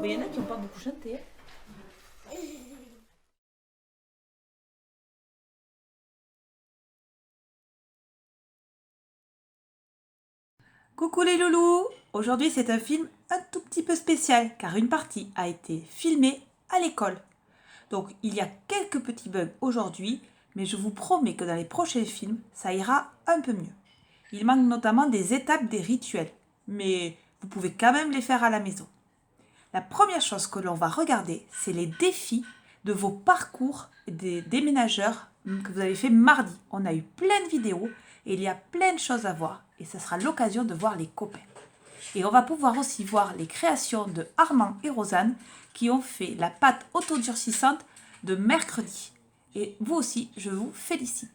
Mais il y en a qui n'ont pas beaucoup chanté. Coucou les loulous! Aujourd'hui c'est un film un tout petit peu spécial car une partie a été filmée à l'école. Donc il y a quelques petits bugs aujourd'hui, mais je vous promets que dans les prochains films, ça ira un peu mieux. Il manque notamment des étapes des rituels, mais vous pouvez quand même les faire à la maison. La première chose que l'on va regarder, c'est les défis de vos parcours des déménageurs que vous avez fait mardi. On a eu plein de vidéos et il y a plein de choses à voir et ça sera l'occasion de voir les copains. Et on va pouvoir aussi voir les créations de Armand et Rosanne qui ont fait la pâte autodurcissante de mercredi. Et vous aussi, je vous félicite.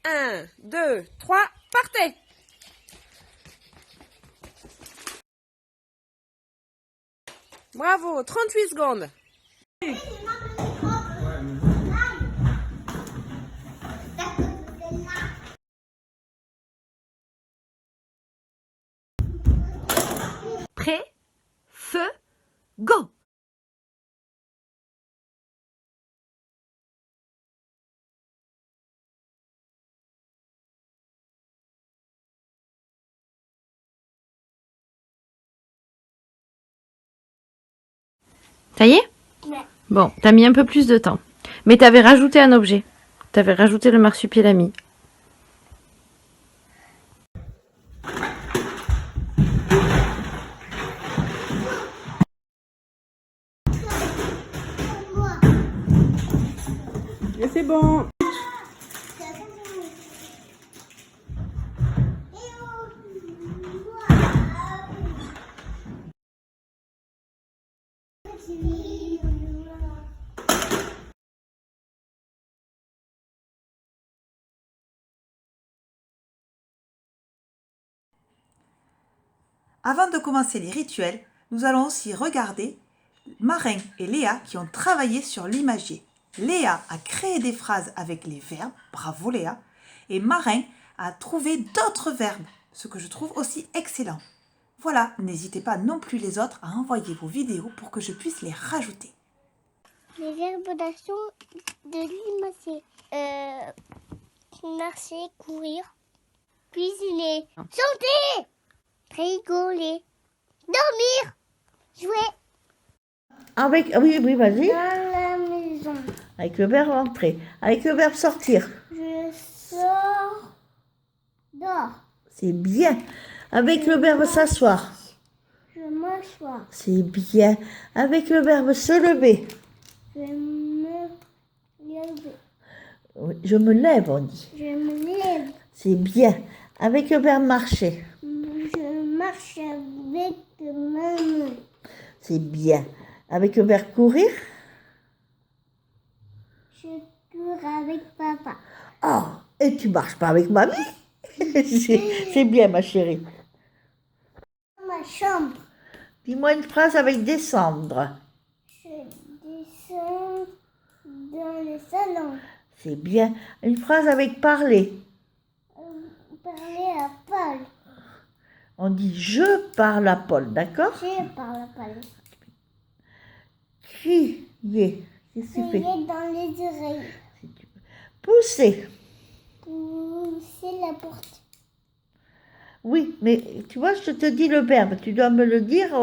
Un, deux, trois, partez! Bravo, 38 secondes. Prêt, feu, go! Ça y est? Ouais. Bon, t'as mis un peu plus de temps. Mais t'avais rajouté un objet. T'avais rajouté le marsupilami. Et c'est bon. Avant de commencer les rituels, nous allons aussi regarder Marin et Léa qui ont travaillé sur l'imagier. Léa a créé des phrases avec les verbes, bravo Léa, et Marin a trouvé d'autres verbes, ce que je trouve aussi excellent. Voilà, n'hésitez pas non plus les autres à envoyer vos vidéos pour que je puisse les rajouter. Les verbes d'action de l'imagier. Marcher, courir, cuisiner, chanter, rigoler, dormir, jouer Avec, oui, vas-y. dans la maison. Avec le verbe entrer. Avec le verbe sortir. Je sors, dors, C'est bien. Avec le verbe s'asseoir. je m'assois, C'est bien. Avec le verbe se lever. je me lève, Oui, je me lève, on dit. je me lève, C'est bien. Avec le verbe marcher. je marche. marche avec maman. C'est bien. Avec le verbe courir? Je cours avec papa. Oh, et tu marches pas avec mamie? C'est bien, ma chérie. Ma chambre. Dis-moi une phrase avec descendre. Je descends dans le salon. C'est bien. Une phrase avec parler. Parler à Paul. On dit je parle à Paul, d'accord? Je parle à Paul. Crier. Qu'est-ce que tu fais? Crier dans les oreilles. Pousser. Pousser la porte. Oui, mais tu vois, je te dis le verbe. Tu dois me le dire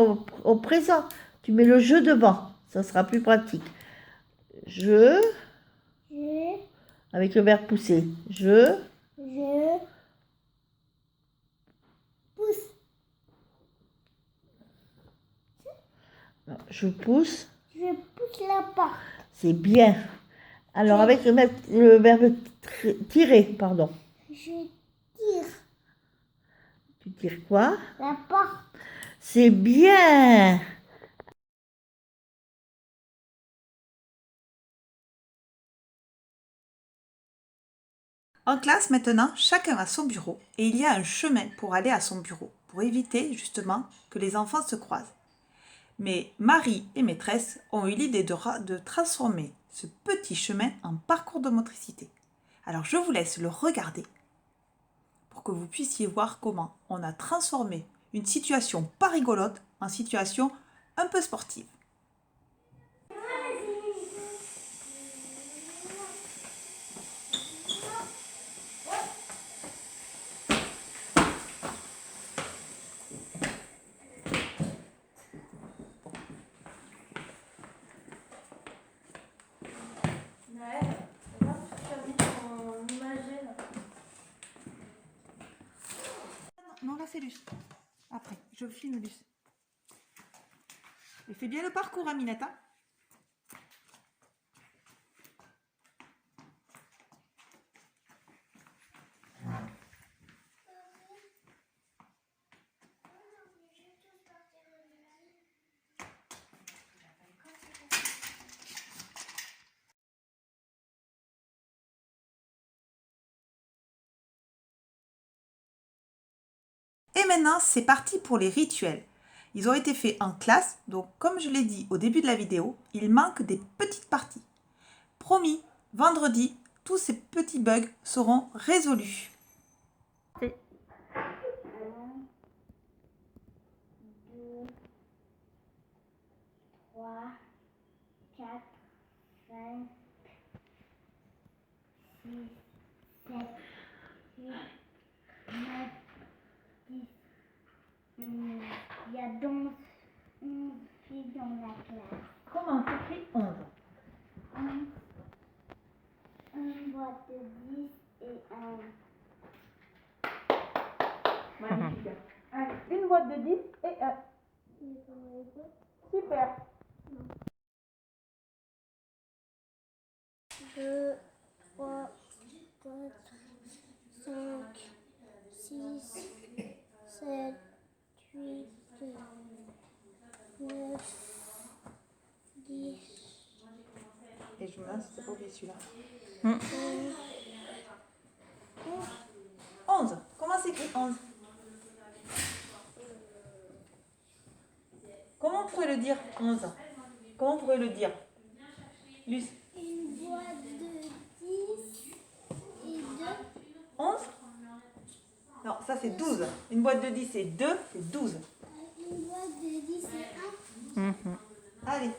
au présent. Tu mets le je devant. Ça sera plus pratique. Je, avec le verbe pousser. Je pousse. non, je pousse. Je pousse la porte. C'est bien. Alors, avec le verbe tirer, pardon. Je tire Tu tires quoi? la porte. C'est bien. En classe maintenant, chacun a son bureau et il y a un chemin pour aller à son bureau, pour éviter justement que les enfants se croisent. Mais Marie et maîtresse ont eu l'idée de transformer ce petit chemin en parcours de motricité. Alors je vous laisse le regarder pour que vous puissiez voir comment on a transformé une situation pas rigolote en situation un peu sportive. Non, là c'est Luce. Après, je filme Luce. Et fais bien le parcours, Aminette. Hein. Et maintenant, c'est parti pour les rituels. Ils ont été faits en classe, donc comme je l'ai dit au début de la vidéo, il manque des petites parties. Promis, vendredi, tous ces petits bugs seront résolus. 1, 2, 3, 4, 5, 6, 7, 8, 9, 10. Il y a donc 11 filles dans la classe. Comment s'écrit 11? Une boîte de 10 et un. Magnifique. Allez, une boîte de 10 et un. Super. 2, 3, 4, 5, 6, 7, 8, 9, 10, Et je me lance, c'est pas oublié celui-là. 11. Comment s'écrit 11? Comment on pourrait le dire 11? Comment on pourrait le dire? Luce. une boîte de 10 et 2. 11? Non, ça c'est 12. Une boîte de 10 et 2, c'est 12. Une boîte de 10 et 1. Allez.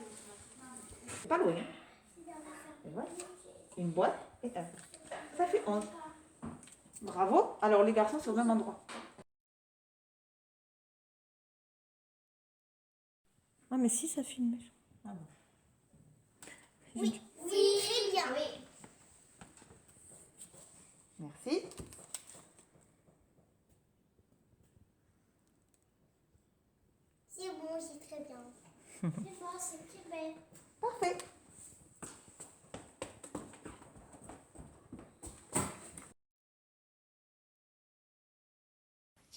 C'est pas loin. Et voilà. Une boîte et un. Ça fait 11. Bravo. Alors les garçons sont au même endroit. Ah, mais si, ça filme. Ah bon. Oui, très bien. Merci. C'est bon, c'est très bien. C'est bon, c'est très bien. Parfait.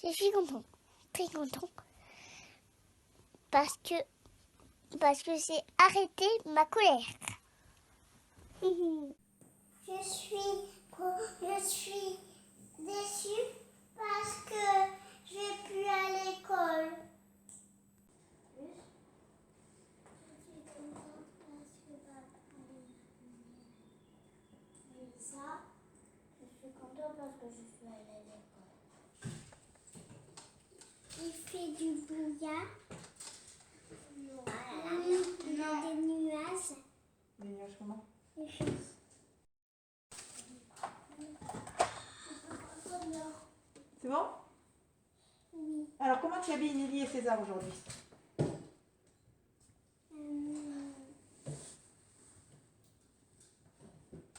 Je suis contente. très content parce que j'ai arrêté ma colère. Je suis déçue parce que je vais plus à l'école. Je suis contente parce que papa est ça. Je suis contente parce que je suis allée à l'école. Il fait du brouillard. Non. Des nuages. Des nuages comment? Des choses. C'est bon? Oui. Alors, comment tu habilles Nelly et César aujourd'hui?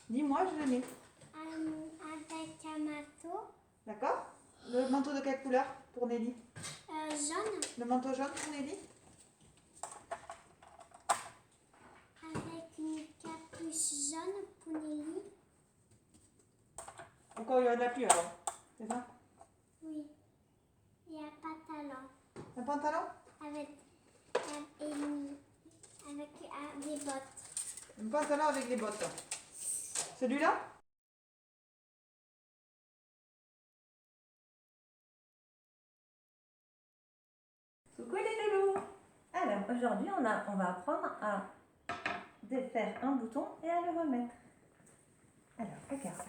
Dis-moi, je le mets. Avec un manteau D'accord? Le manteau de quelle couleur pour Nelly? jaune. Le manteau jaune pour Nelly? Avec une capuche jaune pour Nelly. Encore il y en a plus alors. C'est ça? Oui. Et un pantalon. Un pantalon? Avec des bottes. Un pantalon avec des bottes. Celui-là? Coucou les loulous! Alors aujourd'hui on va apprendre à défaire un bouton et à le remettre. Alors regarde.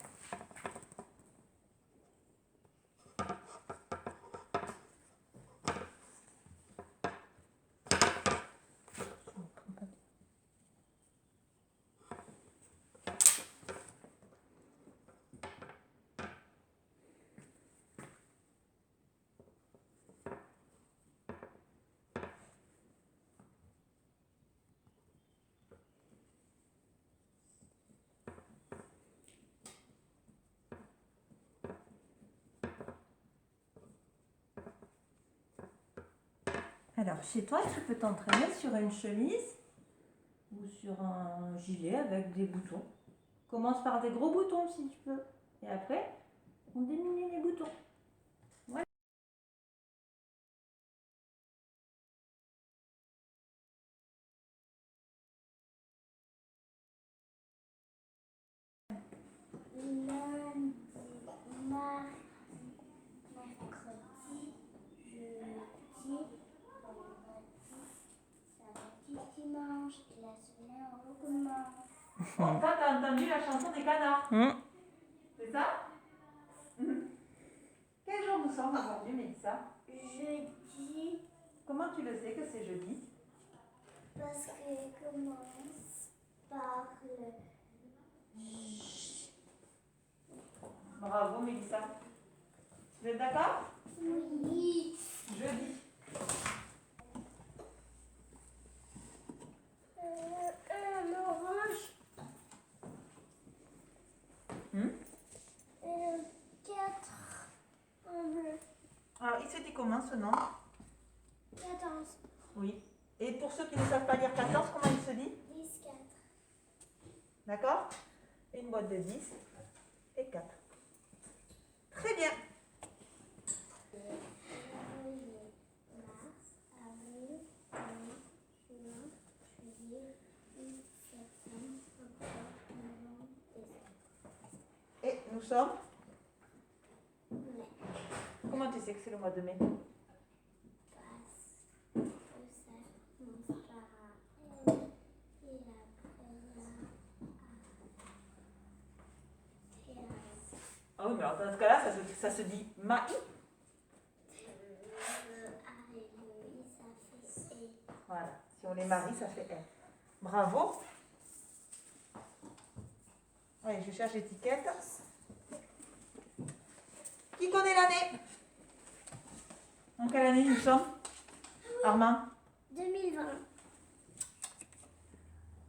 Alors, chez toi, tu peux t'entraîner sur une chemise ou sur un gilet avec des boutons. Commence par des gros boutons si tu peux. Et après, on diminue les boutons. Voilà. Lundi, mardi, mercredi, jeudi, vendredi, samedi, dimanche. Et la semaine, on recommence. Bon, toi, t'as entendu la chanson des canards. C'est ça? Quel jour nous sommes aujourd'hui, Mélissa? Jeudi, Comment tu le sais que c'est jeudi? parce qu'il commence par le Bravo, Mélissa. Vous êtes d'accord? oui. Jeudi. Un orange. Et le 4 en bleu. Alors, il se dit comment ce nom? 14, Oui. Et pour ceux qui ne savent pas lire 14, comment il se dit? 10, 4. D'accord? Une boîte de 10 et 4. Très bien. Février, mars, avril, mai, juin, juillet, août, septembre, octobre, novembre, décembre. Et nous sommes? Mai. Comment tu sais que c'est le mois de mai? Passe, je sais, mascara, et après Ah oui, mais alors dans ce cas-là, ça se dit maï. ça fait et. Voilà. Si on les marie, ça fait R. Bravo. Allez, je cherche l'étiquette. Qui connaît l'année? En quelle année nous sommes? Armand? 2020.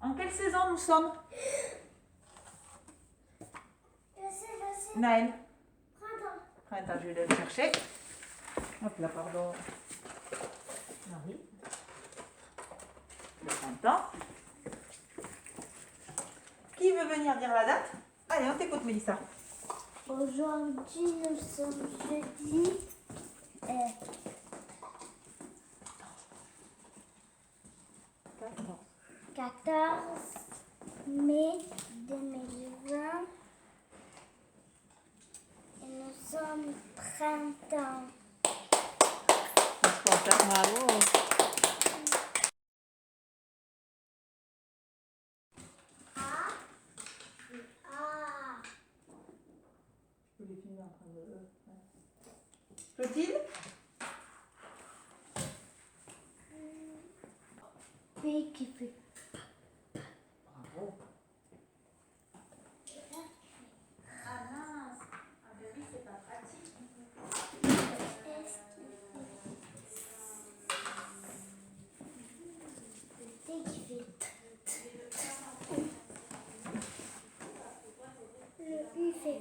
En quelle saison nous sommes? Je sais. Naël? Printemps. Attends, je vais aller le chercher. Hop là, pardon. Marie. Le printemps. Qui veut venir dire la date? Allez, on t'écoute, Mélissa. Aujourd'hui, nous sommes jeudi 14 mai 2020. Et nous sommes printemps. Bravo. Ah, Clotilde? P qui fait. Bravo. Ah mince, ah ben oui, c'est pas pratique. S qui fait. Le U fait.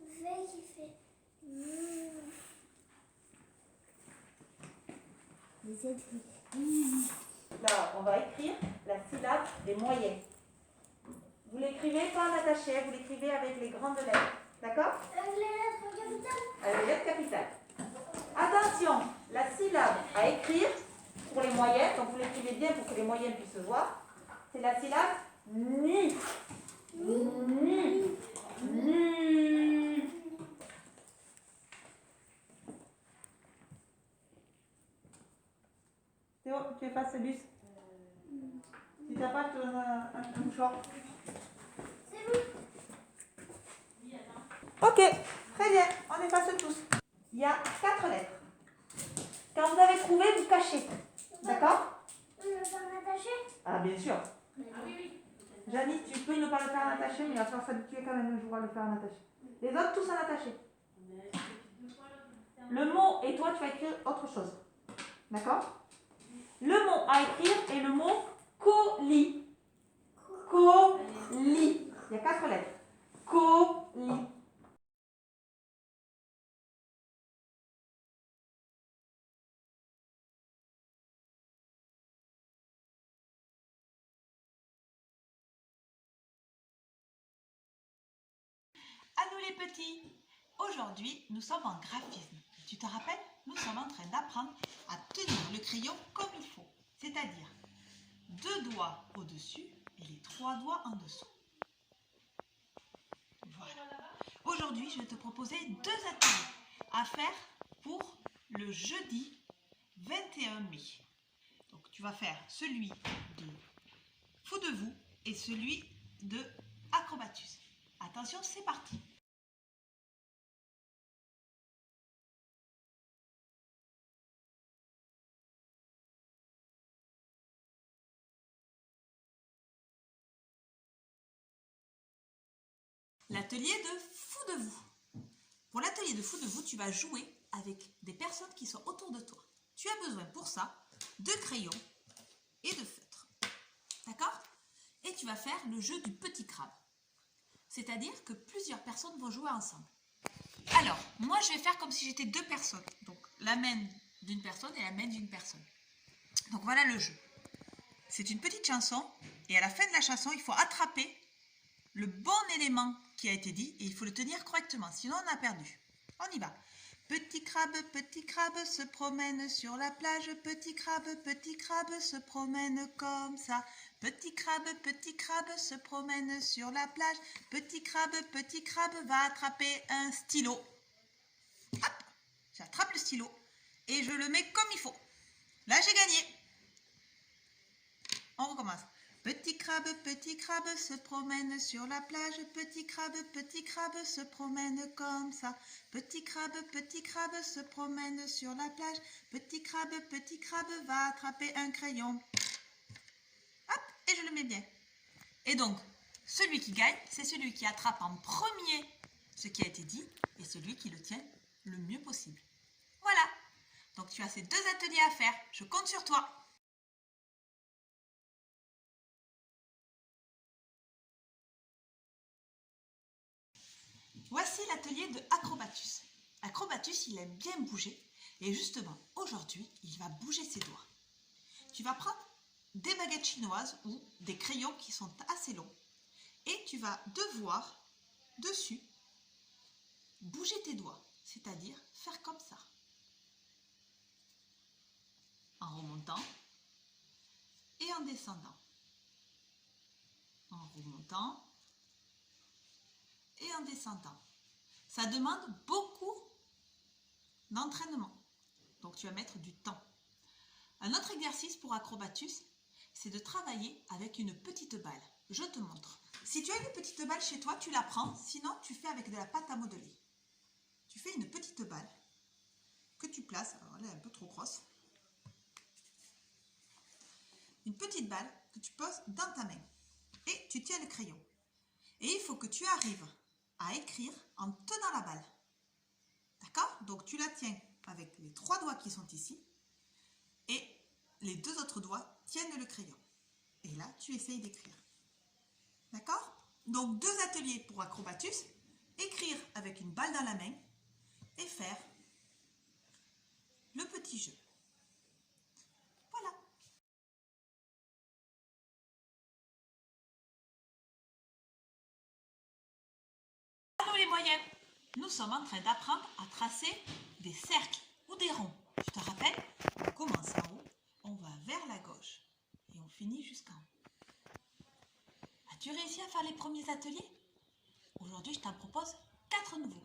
V qui fait. Les Z qui fait. Là, on va écrire la syllabe des moyens. Vous l'écrivez pas en attaché, vous l'écrivez avec les grandes lettres. D'accord? Avec les lettres capitales. Avec les lettres capitales. Attention, la syllabe à écrire pour les moyens, donc vous l'écrivez bien pour que les moyens puissent se voir, c'est la syllabe ni. Ni. Ni. Théo, tu effaces ce bus. Si t'as pas, je te donne un mouchoir. C'est bon. Ok, très bien, on efface tous. Il y a 4 lettres. Quand vous avez trouvé, vous cachez. D'accord? Le faire attaché. Ah, bien sûr. Janice, tu peux ne pas le faire en attaché, mais il va falloir s'habituer quand même un jour à le faire en attaché. Les autres, tous en attaché. Le mot et toi, tu vas écrire autre chose. D'accord? Le mot à écrire est le mot colis. Colis. Il y a 4 lettres. Colis. À nous les petits. Aujourd'hui, nous sommes en graphisme. Tu te rappelles? Nous sommes en train d'apprendre à tenir le crayon comme il faut. C'est-à-dire 2 doigts au-dessus et les 3 doigts en dessous. Voilà. Aujourd'hui, je vais te proposer 2 ateliers à faire pour le jeudi 21 mai. Donc, tu vas faire celui de Fou de vous et celui de Acrobatus. Attention, c'est parti. L'atelier de Fou de vous. Pour l'atelier de Fou de vous, tu vas jouer avec des personnes qui sont autour de toi. Tu as besoin pour ça de crayons et de feutres. D'accord? Et tu vas faire le jeu du petit crabe. C'est-à-dire que plusieurs personnes vont jouer ensemble. Alors, moi je vais faire comme si j'étais 2 personnes. Donc la main d'une personne et la main d'une personne. Donc voilà le jeu. C'est une petite chanson et à la fin de la chanson, il faut attraper le bon élément qui a été dit et il faut le tenir correctement, sinon on a perdu. On y va. Petit crabe se promène sur la plage. Petit crabe se promène comme ça. Petit crabe se promène sur la plage. Petit crabe va attraper un stylo. Hop, j'attrape le stylo et je le mets comme il faut. Là, j'ai gagné. On recommence. Petit crabe se promène sur la plage. Petit crabe se promène comme ça. Petit crabe se promène sur la plage. Petit crabe va attraper un crayon. Hop, et je le mets bien. Et donc, celui qui gagne, c'est celui qui attrape en premier ce qui a été dit et celui qui le tient le mieux possible. Voilà. Donc, tu as ces 2 ateliers à faire. Je compte sur toi. Voici l'atelier de Acrobatus. Acrobatus, il aime bien bouger et justement, aujourd'hui, il va bouger ses doigts. Tu vas prendre des baguettes chinoises ou des crayons qui sont assez longs et tu vas devoir, dessus, bouger tes doigts. c'est-à-dire faire comme ça. En remontant et en descendant. En remontant et en descendant. Ça demande beaucoup d'entraînement. Donc tu vas mettre du temps. Un autre exercice pour acrobatus, c'est de travailler avec une petite balle. Je te montre. Si tu as une petite balle chez toi, tu la prends. Sinon, tu fais avec de la pâte à modeler. Tu fais une petite balle que tu places. Alors elle est un peu trop grosse. Une petite balle que tu poses dans ta main. Et tu tiens le crayon. Et il faut que tu arrives à écrire en tenant la balle. D'accord? Donc tu la tiens avec les 3 doigts qui sont ici. Et les 2 autres doigts tiennent le crayon. Et là, tu essayes d'écrire. D'accord? Donc 2 ateliers pour acrobatus. Écrire avec une balle dans la main et faire le petit jeu. Voilà. Alors les moyens. Nous sommes en train d'apprendre à tracer des cercles ou des ronds. Tu te rappelles? On commence en haut, on va vers la gauche et on finit jusqu'en haut. As-tu réussi à faire les premiers ateliers? Aujourd'hui, je t'en propose 4 nouveaux.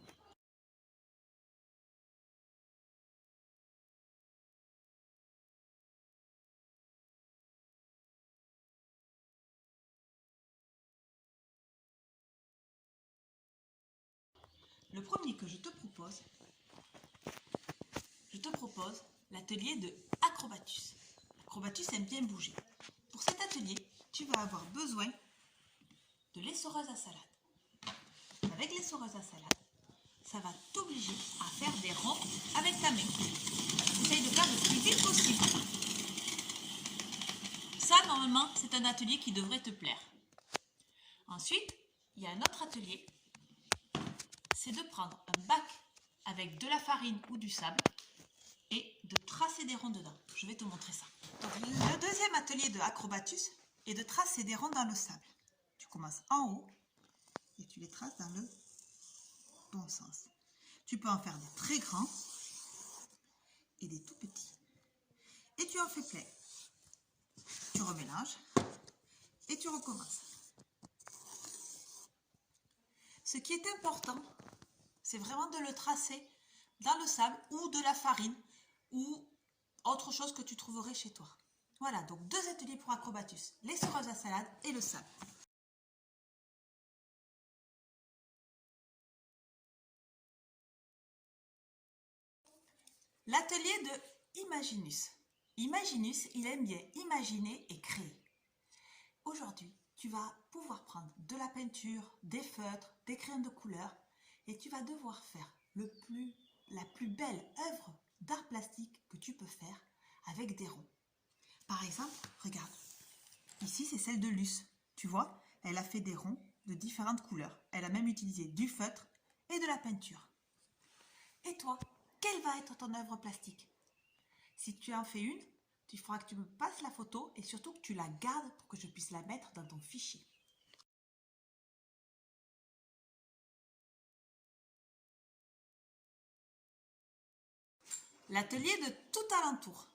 Le premier que je te propose l'atelier de acrobatus. Acrobatus aime bien bouger. Pour cet atelier, tu vas avoir besoin de l'essoreuse à salade. Avec l'essoreuse à salade, ça va t'obliger à faire des ronds avec ta main. Essaye de faire le plus vite possible. Ça, normalement, c'est un atelier qui devrait te plaire. Ensuite, il y a un autre atelier. C'est de prendre un bac avec de la farine ou du sable et de tracer des ronds dedans. Je vais te montrer ça. Donc, le deuxième atelier de acrobatus est de tracer des ronds dans le sable. Tu commences en haut et tu les traces dans le bon sens. Tu peux en faire des très grands et des tout petits. Et tu en fais plein. Tu remélanges et tu recommences. Ce qui est important, c'est vraiment de le tracer dans le sable ou de la farine ou autre chose que tu trouverais chez toi. Voilà, donc 2 ateliers pour acrobatus, l'essoreuse à salade et le sable. L'atelier de Imaginus. Imaginus, il aime bien imaginer et créer. Aujourd'hui, tu vas pouvoir prendre de la peinture, des feutres, des crayons de couleur et tu vas devoir faire la plus belle œuvre d'art plastique que tu peux faire avec des ronds. Par exemple, regarde, ici c'est celle de Luce. Tu vois, elle a fait des ronds de différentes couleurs. Elle a même utilisé du feutre et de la peinture. Et toi, quelle va être ton œuvre plastique? Si tu en fais une, il faudra que tu me passes la photo et surtout que tu la gardes pour que je puisse la mettre dans ton fichier. L'atelier de Tout Alentour.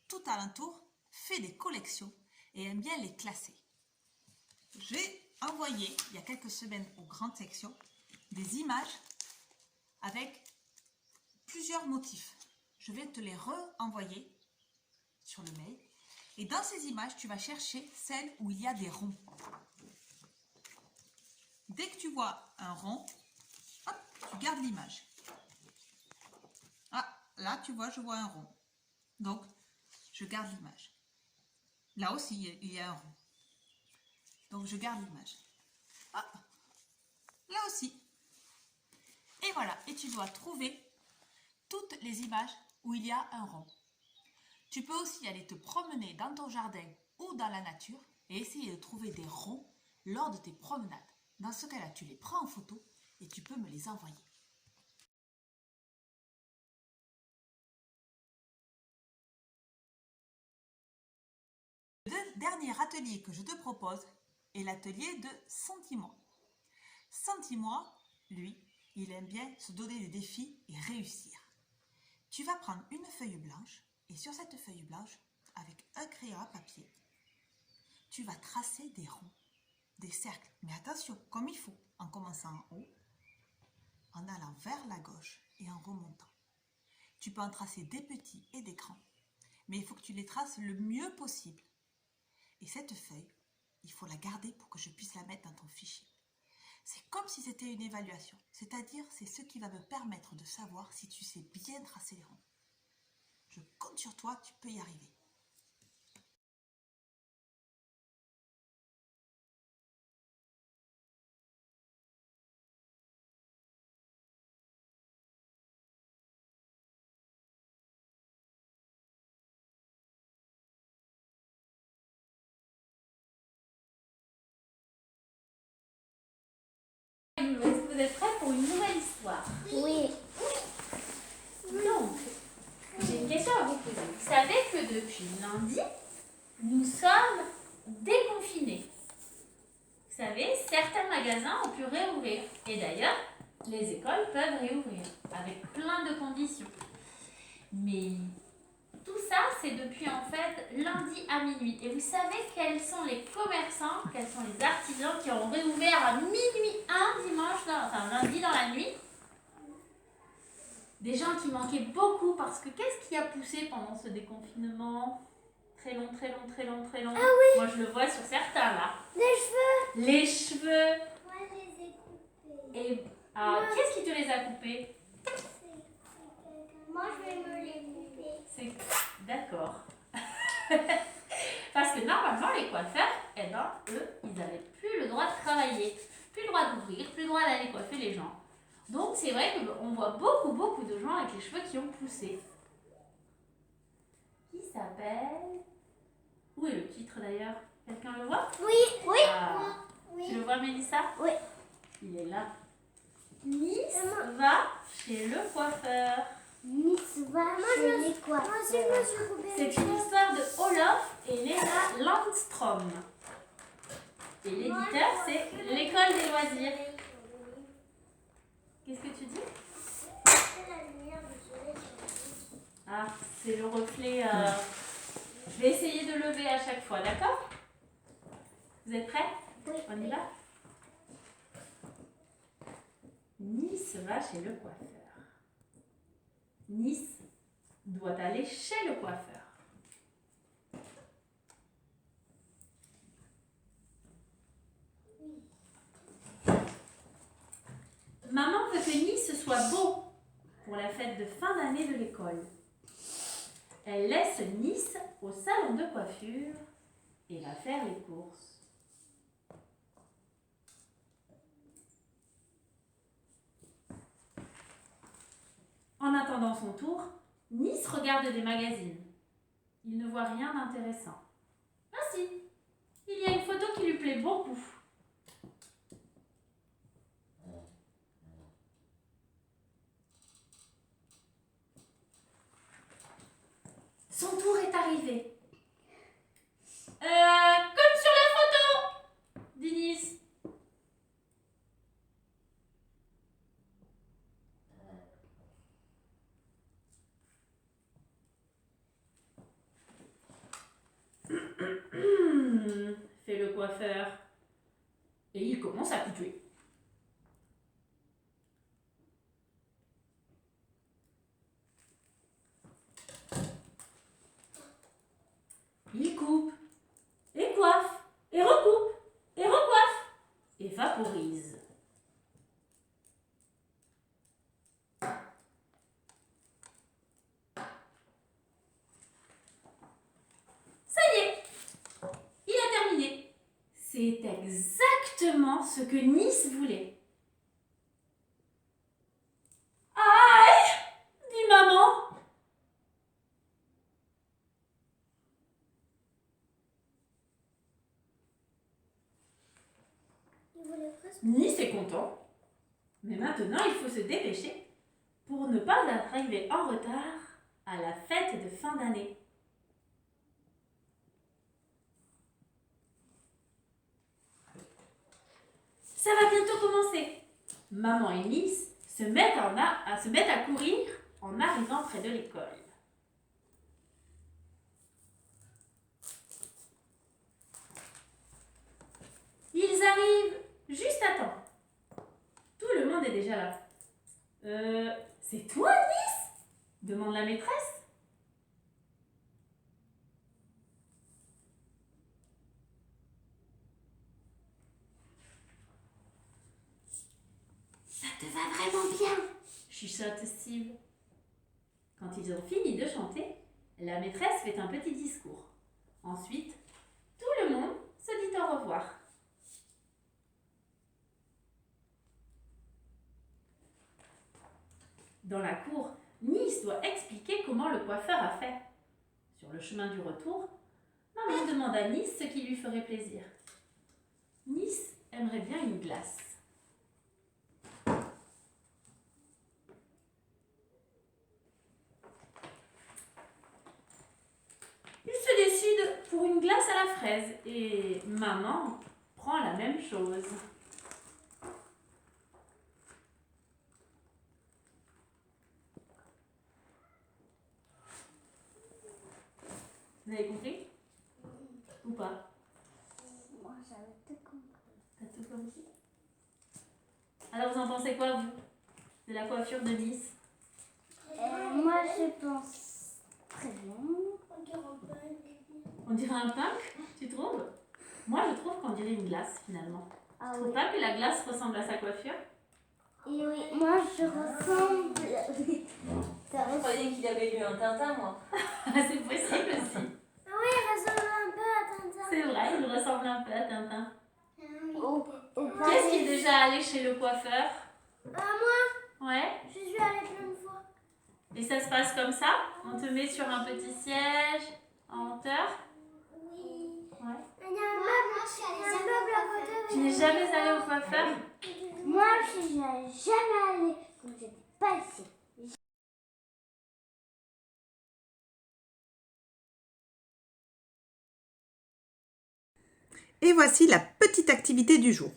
Tout Alentour fait des collections et aime bien les classer. J'ai envoyé, il y a quelques semaines aux grandes sections, des images avec plusieurs motifs. Je vais te les re-envoyer sur le mail. Et dans ces images, tu vas chercher celles où il y a des ronds. Dès que tu vois un rond, hop, tu gardes l'image. Ah, là, tu vois, je vois un rond. Donc, je garde l'image. Là aussi, il y a un rond. Donc, je garde l'image. Hop, là aussi. Et voilà, et tu dois trouver toutes les images où il y a un rond. Tu peux aussi aller te promener dans ton jardin ou dans la nature et essayer de trouver des ronds lors de tes promenades. Dans ce cas-là, tu les prends en photo et tu peux me les envoyer. Le dernier atelier que je te propose est l'atelier de Sentiment. Sentiment, lui, Il aime bien se donner des défis et réussir. Tu vas prendre une feuille blanche et sur cette feuille blanche, avec un crayon à papier, tu vas tracer des ronds, des cercles. Mais attention, comme il faut, en commençant en haut, en allant vers la gauche et en remontant. Tu peux en tracer des petits et des grands, mais il faut que tu les traces le mieux possible. Et cette feuille, il faut la garder pour que je puisse la mettre dans ton fichier. C'est comme si c'était une évaluation, c'est-à-dire c'est ce qui va me permettre de savoir si tu sais bien tracer les ronds. Je compte sur toi, tu peux y arriver. Est-ce que vous êtes prêts pour une nouvelle histoire? Oui. Donc, j'ai une question à vous poser. Vous savez que depuis lundi, nous sommes déconfinés. Vous savez, certains magasins ont pu réouvrir. Et d'ailleurs, les écoles peuvent réouvrir avec plein de conditions. Mais tout ça, c'est depuis en fait lundi à minuit. Et vous savez quels sont les commerçants, quels sont les artisans qui ont réouvert à minuit un dimanche, lundi dans la nuit? Des gens qui manquaient beaucoup parce que qu'est-ce qui a poussé pendant ce déconfinement? Très long, très long, très long, très long. Ah oui. Moi, je le vois sur certains là. Les cheveux. Les cheveux. Moi, je les ai coupés. Et qui est-ce qui te les a coupés? Moi, je vais me les couper. C'est d'accord. Parce que normalement, les coiffeurs, eh ben, eux, ils n'avaient plus le droit de travailler, plus le droit d'ouvrir, plus le droit d'aller coiffer les gens. Donc, c'est vrai qu'on voit beaucoup de gens avec les cheveux qui ont poussé. Qui s'appelle... Où est le titre d'ailleurs? Quelqu'un le voit? Oui, oui. Ah. Oui. Tu le vois, Mélissa? Oui. Il est là. Nice va chez le coiffeur. Nice va chez les coiffeurs. Moi aussi, je me suis coupé. C'est une histoire de Olof et Lena Landstrom. Et l'éditeur, c'est l'École des loisirs. Qu'est-ce que tu dis? C'est la lumière du soleil sur lui. Ah, c'est le reflet. Je vais essayer de lever à chaque fois, d'accord? Vous êtes prêts? Oui. On y va? Nice va chez le coiffeur. Nice doit aller chez le coiffeur. Maman veut que Nice soit beau pour la fête de fin d'année de l'école. Elle laisse Nice au salon de coiffure et va faire les courses. En attendant son tour, Nice regarde des magazines. Il ne voit rien d'intéressant. Ah si, il y a une photo qui lui plaît beaucoup. Son tour est arrivé. Comme sur la photo, dit Nice. Fait le coiffeur. Et il commence à couper. Il coupe, et coiffe, et recoupe, et recoiffe, et vaporise. Ça y est, il a terminé. C'est exactement ce que Nice voulait. Aïe, dit maman. Il voulait presque. Nice est content, mais maintenant il faut se dépêcher pour ne pas arriver en retard à la fête de fin d'année. Ça va bientôt commencer. Maman et Nice se mettent à courir en arrivant près de l'école. Ils arrivent juste à temps. Tout le monde est déjà là. C'est toi, Nice ? Demande la maîtresse. Ça te va vraiment bien, chuchote Steve. Quand ils ont fini de chanter, la maîtresse fait un petit discours. Ensuite, tout le monde se dit au revoir. Dans la cour, Nice doit expliquer comment le coiffeur a fait. Sur le chemin du retour, maman demande à Nice ce qui lui ferait plaisir. Nice aimerait bien une glace. Il se décide pour une glace à la fraise et maman prend la même chose. Vous avez compris? Ou pas? Moi, j'avais tout compris. T'as tout compris? Alors vous en pensez quoi, vous? De la coiffure de Nice? Moi, je pense très bien. On dirait un punk, tu trouves? Moi, je trouve qu'on dirait une glace, finalement. Ah Tu trouves oui. pas que la glace ressemble à sa coiffure? Et oui, moi, je ressemble. Je croyais qu'il avait lu un Tintin, moi. C'est possible aussi. Ah oui, il ressemble un peu à Tintin. C'est vrai, il ressemble un peu à Tintin. Qui Qui est-ce qui est déjà allé chez le coiffeur? Moi, Ouais. je suis allée plein de fois. Et ça se passe comme ça? On te met sur un petit siège, en hauteur? Oui. Ouais. Il y a un meuble à côté. Tu n'es jamais allé au coiffeur? Moi, je suis jamais allée. Comme j'étais pas ici. Et voici la petite activité du jour.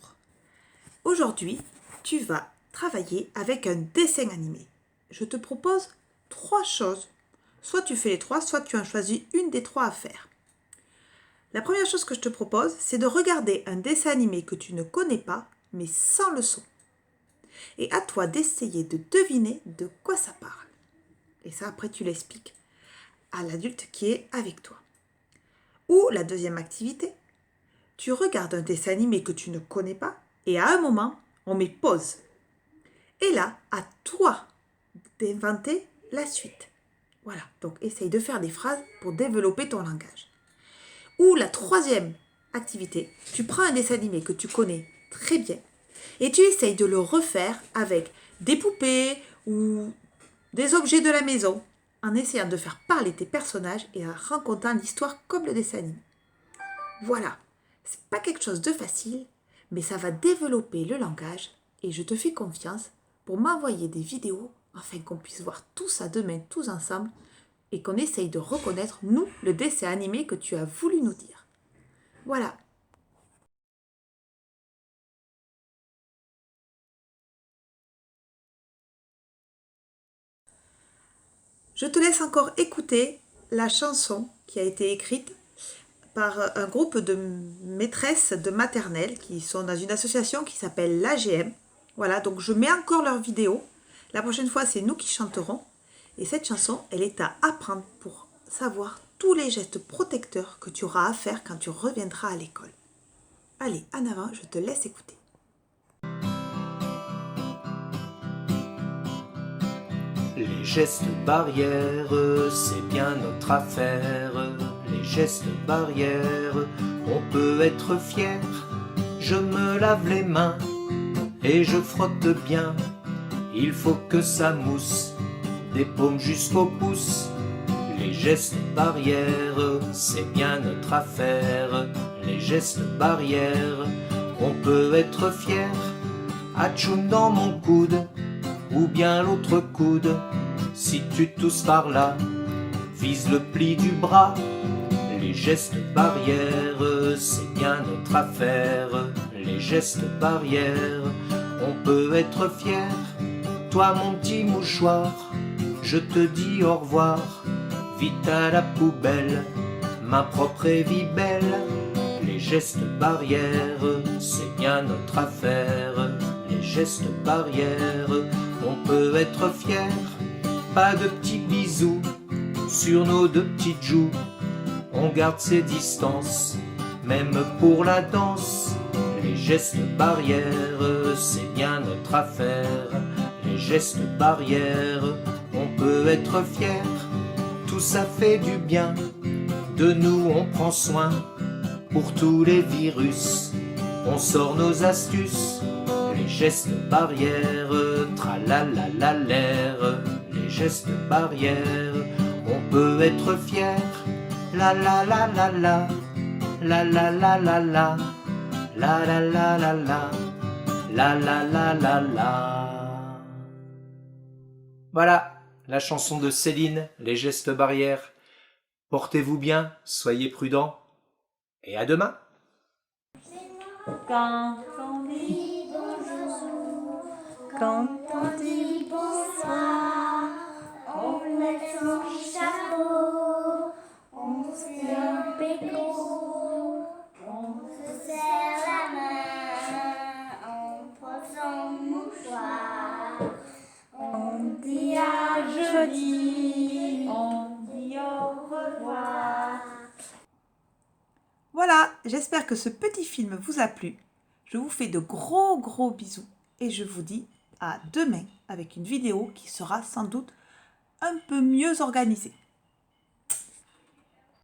Aujourd'hui, tu vas travailler avec un dessin animé. Je te propose 3 choses. Soit tu fais les 3, soit tu en choisis une des 3 à faire. La première chose que je te propose, c'est de regarder un dessin animé que tu ne connais pas, mais sans le son. Et à toi d'essayer de deviner de quoi ça parle. Et ça, après, tu l'expliques à l'adulte qui est avec toi. Ou la deuxième activité, tu regardes un dessin animé que tu ne connais pas et à un moment, on met pause. Et là, à toi d'inventer la suite. Voilà, donc essaye de faire des phrases pour développer ton langage. Ou la troisième activité, tu prends un dessin animé que tu connais très bien et tu essayes de le refaire avec des poupées ou des objets de la maison en essayant de faire parler tes personnages et en racontant l'histoire comme le dessin animé. Voilà, c'est pas quelque chose de facile, mais ça va développer le langage et je te fais confiance pour m'envoyer des vidéos afin qu'on puisse voir tout ça demain tous ensemble et qu'on essaye de reconnaître, nous, le dessin animé que tu as voulu nous dire. Voilà. Je te laisse encore écouter la chanson qui a été écrite par un groupe de maîtresses de maternelle qui sont dans une association qui s'appelle l'AGM. Voilà, donc je mets encore leur vidéo. La prochaine fois, c'est nous qui chanterons. Et cette chanson, elle est à apprendre pour savoir tous les gestes protecteurs que tu auras à faire quand tu reviendras à l'école. Allez, en avant, je te laisse écouter. Les gestes barrières, c'est bien notre affaire. Les gestes barrières, on peut être fier. Je me lave les mains et je frotte bien. Il faut que ça mousse, des paumes jusqu'aux pouces. Les gestes barrières, c'est bien notre affaire. Les gestes barrières, on peut être fier. Atchoum dans mon coude, ou bien l'autre coude. Si tu tousses par là, vise le pli du bras. Les gestes barrières, c'est bien notre affaire. Les gestes barrières, on peut être fier. Toi mon petit mouchoir, je te dis au revoir. Vite à la poubelle, ma propre et vie belle. Les gestes barrières, c'est bien notre affaire. Les gestes barrières, on peut être fier. Pas de petits bisous sur nos deux petites joues. On garde ses distances, même pour la danse. Les gestes barrières, c'est bien notre affaire. Les gestes barrières, on peut être fier. Tout ça fait du bien, de nous on prend soin. Pour tous les virus, on sort nos astuces. Les gestes barrières, tralalalalaire. Les gestes barrières, on peut être fier. La la la la la, la la la la la, la la la la la, la la la la la. Voilà, la chanson de Céline, Les gestes barrières. Portez-vous bien, soyez prudents, et à demain. Quand on dit bonjour, quand on dit bonsoir, on met son chapeau, on se fait un péco, On se serre la main, on prend son mouchoir. on dit à jeudi, on dit au revoir. Voilà, j'espère que ce petit film vous a plu. Je vous fais de gros bisous et je vous dis à demain avec une vidéo qui sera sans doute un peu mieux organisée.